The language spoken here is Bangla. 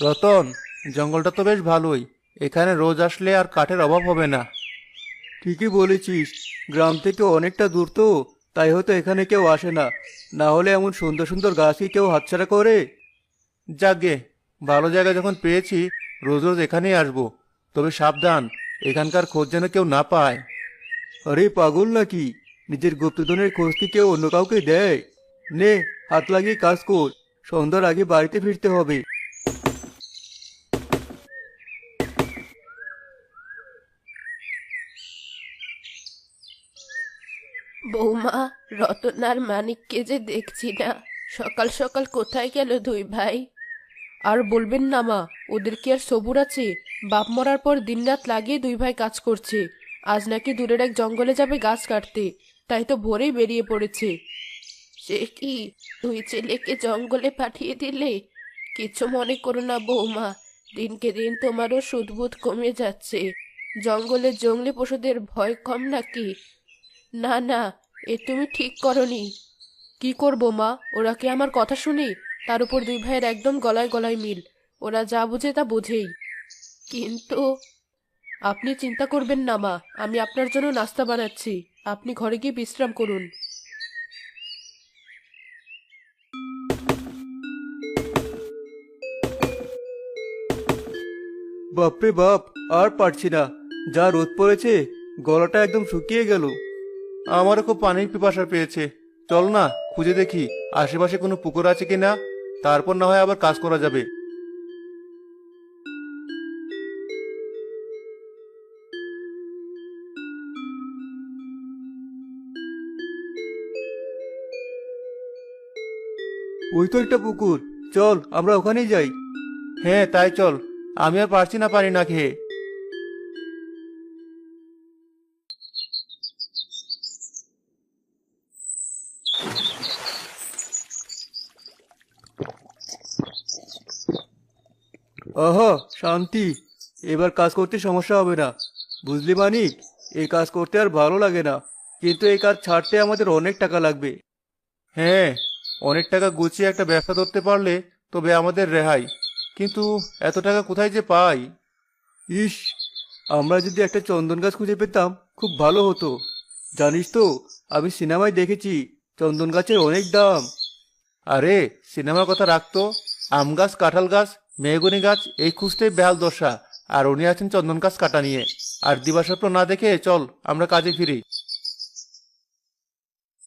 রতন, জঙ্গলটা তো বেশ ভালোই। এখানে রোজ আসলে আর কাঠের অভাব হবে না। ঠিকই বলেছিস। গ্রাম থেকে অনেকটা দূর তো, তাই হয়তো এখানে কেউ আসে না। না হলে এমন সুন্দর সুন্দর গাছ কি কেউ হাতছাড়া করে? যাকগে, ভালো জায়গা যখন পেয়েছি, রোজ রোজ এখানেই আসবো। তবে সাবধান, এখানকার খোঁজ যেন কেউ না পায়। আরে পাগল নাকি? নিজের গুপ্তধনের খোঁজ কি কেউ অন্য কাউকে দেয়? নে, হাত লাগিয়ে কাজ কর। সন্ধ্যার আগে বাড়িতে ফিরতে হবে। বৌমা, রতন আর মানিককে যে দেখছি না। সকাল সকাল কোথায় গেল দুই ভাই? আর বলবেন না মা, ওদের কি আর সবুর আছে? বাপ মরার পর দিনরাত লাগিয়ে দুই ভাই কাজ করছে। আজ নাকি দূরের এক জঙ্গলে যাবে গাছ কাটতে, তাই তো ভোরেই বেরিয়ে পড়েছে। সে কি, দুই ছেলেকে জঙ্গলে পাঠিয়ে দিলে? কিছু মনে করো না বৌমা, দিনকে দিন তোমারও সুদবুদ কমে যাচ্ছে। জঙ্গলের জংলি পশুদের ভয় কম নাকি? না না, এ তুমি ঠিক করনি। কি করব মা, ওরা কি আমার কথা শুনে? তার উপর দুই ভাইয়ের একদম গলায় গলায় মিল। ওরা যা বুঝে তা বোঝেই। কিন্তু আপনি চিন্তা করবেন না মা, আমি আপনার জন্য নাস্তা বানাচ্ছি। আপনি ঘরে গিয়ে বিশ্রাম করুন। বাপরে বাপ, আর পারছি না। যা রোদ পড়েছে, গলাটা একদম শুকিয়ে গেল। আমারও খুব পানির পিপাসা পেয়েছে। চল না, খুঁজে দেখি আশেপাশে কোনো পুকুর আছে কিনা। তারপর না হয় আবার কাজ করা যাবে। ওই তো একটা পুকুর। চল, আমরা ওখানেই যাই। হ্যাঁ, তাই চল। আমি আর পারছি না পানি না খেয়ে। ওহো, শান্তি। এবার কাজ করতে সমস্যা হবে না। বুঝলি মানিক, এই কাজ করতে আর ভালো লাগে না। কিন্তু এই কাজ ছাড়তে আমাদের অনেক টাকা লাগবে। হ্যাঁ, অনেক টাকা গুছিয়ে একটা ব্যবসা ধরতে পারলে তবে আমাদের রেহাই। কিন্তু এত টাকা কোথায় যে পাই? ইস, আমরা যদি একটা চন্দন গাছ খুঁজে পেতাম খুব ভালো হতো। জানিস তো, আমি সিনেমায় দেখেছি চন্দন গাছের অনেক দাম। আরে, সিনেমার কথা রাখতো। আম গাছ, কাঁঠাল গাছ, মেহগনি গাছ এই খুঁজতেই বেহাল দশা। আর উনি আছেন চন্দন গাছ কাটা নিয়ে। আর দিবাস্বপ্ন না দেখে চল আমরা কাজে ফিরি।